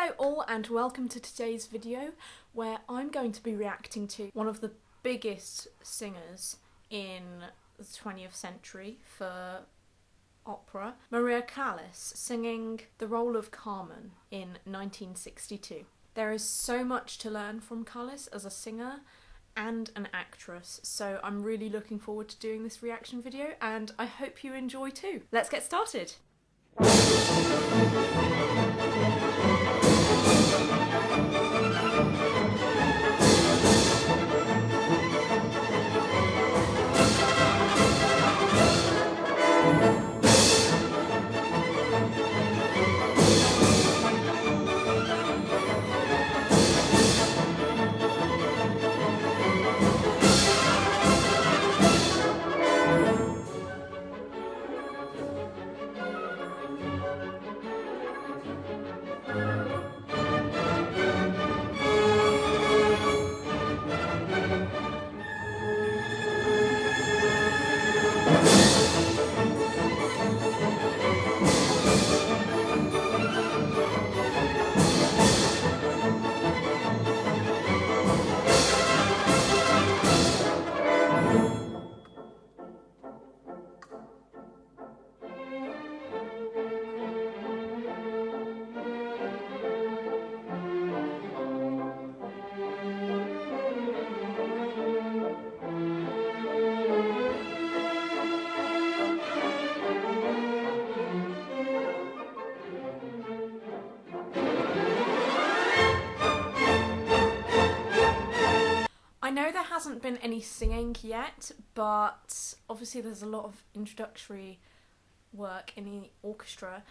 Hello all and welcome to today's video where I'm going to be reacting to one of the biggest singers in the 20th century for opera, Maria Callas, singing the role of Carmen in 1962. There is so much to learn from Callas as a singer and an actress, so I'm really looking forward to doing this reaction video and I hope you enjoy too. Let's get started! I know there hasn't been any singing yet, but obviously there's a lot of introductory work in the orchestra,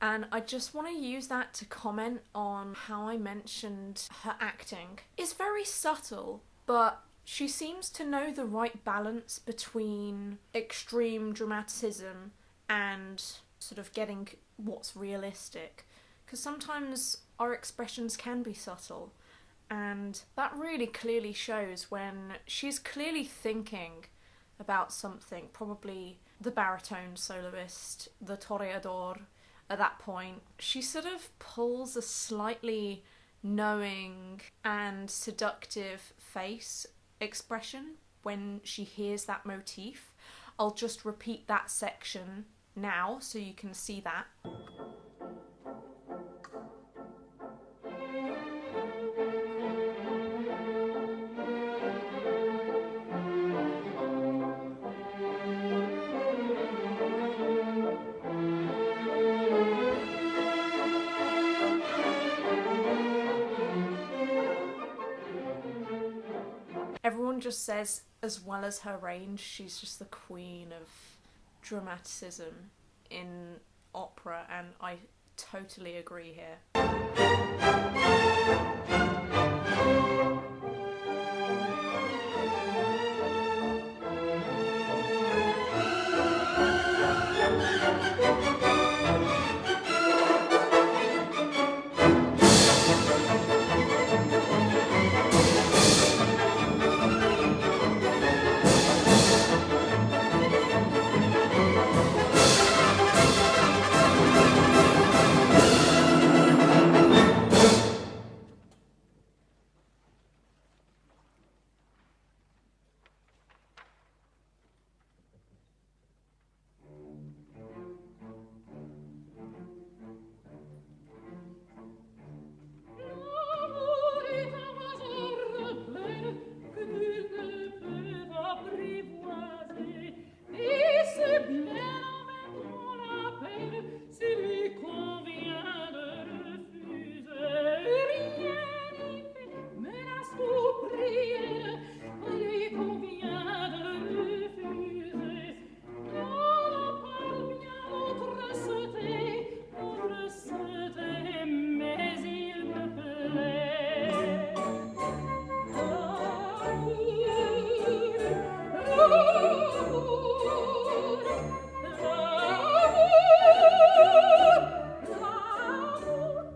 and I just want to use that to comment on how I mentioned her acting. It's very subtle, but she seems to know the right balance between extreme dramaticism and sort of getting what's realistic, because sometimes our expressions can be subtle. And that really clearly shows when she's clearly thinking about something, probably the baritone soloist, the toreador, at that point. She sort of pulls a slightly knowing and seductive face expression when she hears that motif. I'll just repeat that section now so you can see that. Everyone just says, as well as her range, she's just the queen of dramaticism in opera, and I totally agree here.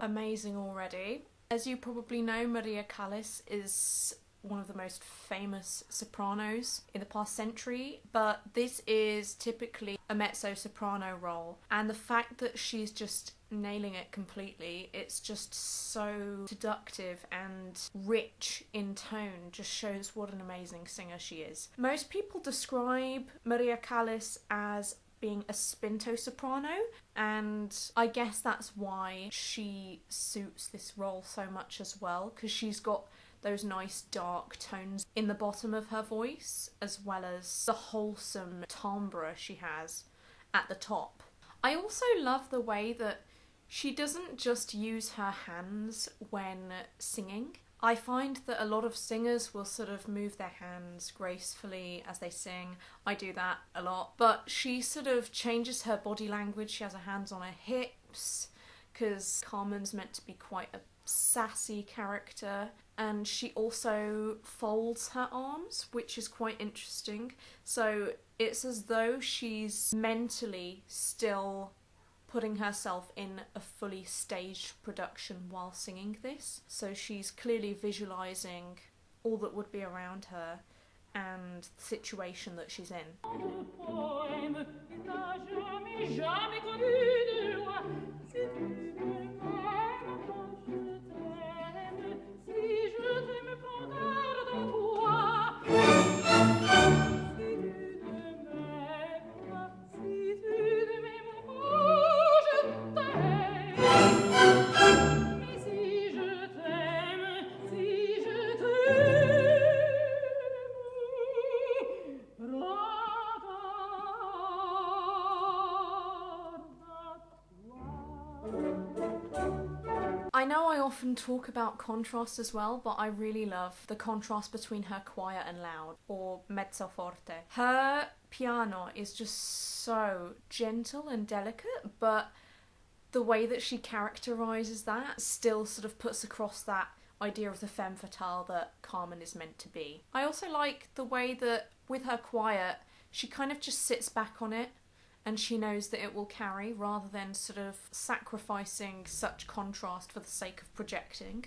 Amazing already. As you probably know, Maria Callas is one of the most famous sopranos in the past century, but this is typically a mezzo-soprano role, and the fact that she's just nailing it completely. It's just so seductive and rich in tone, just shows what an amazing singer she is. Most people describe Maria Callas as being a Spinto soprano, and I guess that's why she suits this role so much as well, because she's got those nice dark tones in the bottom of her voice, as well as the wholesome timbre she has at the top. I also love the way that she doesn't just use her hands when singing. I find that a lot of singers will sort of move their hands gracefully as they sing. I do that a lot. But she sort of changes her body language. She has her hands on her hips, because Carmen's meant to be quite a sassy character. And she also folds her arms, which is quite interesting. So it's as though she's mentally still putting herself in a fully staged production while singing this. So she's clearly visualising all that would be around her and the situation that she's in. I know I often talk about contrast as well, but I really love the contrast between her quiet and loud, or mezzo forte. Her piano is just so gentle and delicate, but the way that she characterises that still sort of puts across that idea of the femme fatale that Carmen is meant to be. I also like the way that with her quiet, she kind of just sits back on it and she knows that it will carry, rather than sort of sacrificing such contrast for the sake of projecting.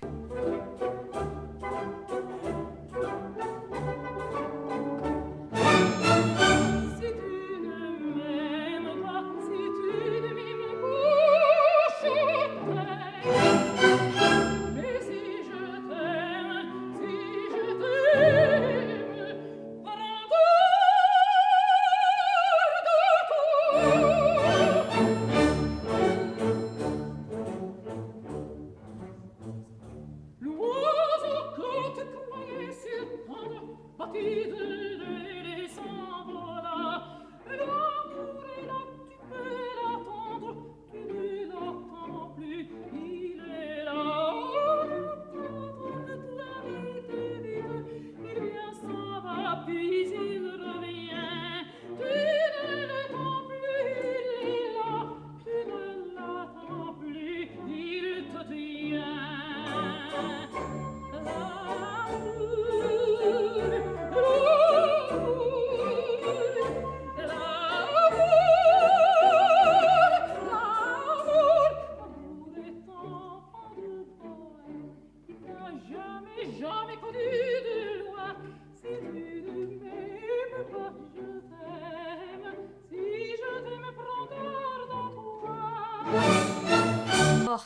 Oh,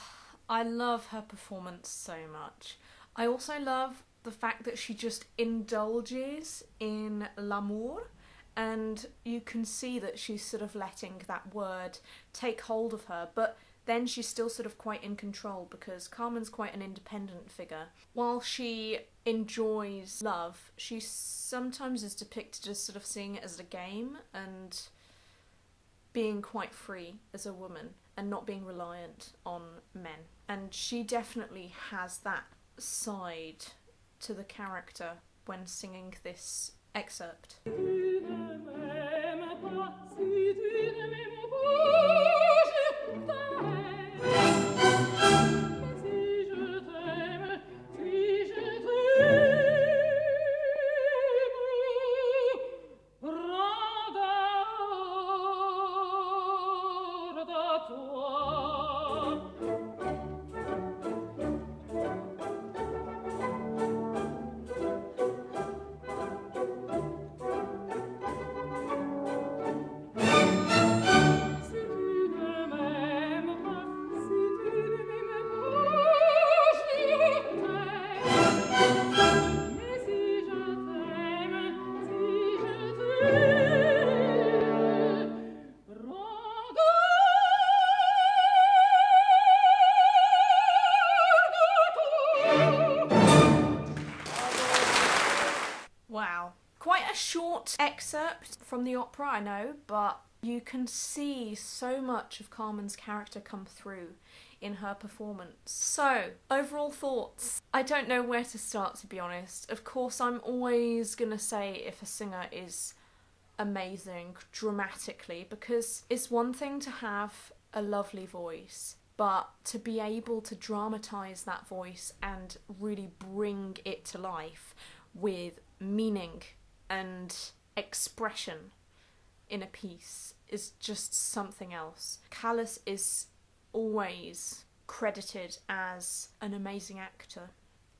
I love her performance so much. I also love the fact that she just indulges in l'amour, and you can see that she's sort of letting that word take hold of her, but then she's still sort of quite in control, because Carmen's quite an independent figure. While she enjoys love, she sometimes is depicted as sort of seeing it as a game and being quite free as a woman and not being reliant on men. And she definitely has that side to the character when singing this excerpt. Wow. Quite a short excerpt from the opera, I know, but you can see so much of Carmen's character come through in her performance. So, overall thoughts. I don't know where to start, to be honest. Of course, I'm always gonna say if a singer is amazing dramatically, because it's one thing to have a lovely voice, but to be able to dramatise that voice and really bring it to life with meaning and expression in a piece is just something else. CALLAS is always credited as an amazing actor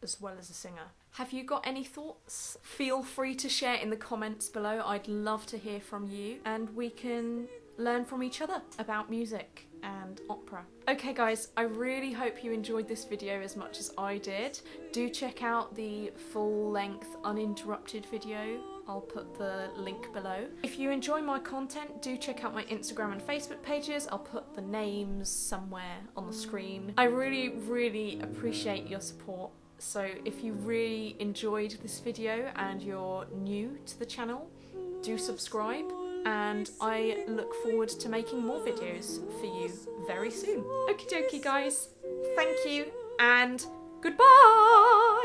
as well as a singer. Have you got any thoughts? Feel free to share in the comments below. I'd love to hear from you, and we can learn from each other about music and opera. Okay guys, I really hope you enjoyed this video as much as I did. Do check out the full-length uninterrupted video. I'll put the link below. If you enjoy my content, do check out my Instagram and Facebook pages. I'll put the names somewhere on the screen. I really appreciate your support. So if you really enjoyed this video and you're new to the channel, do subscribe, and I look forward to making more videos for you very soon. Okie dokie guys, thank you and goodbye!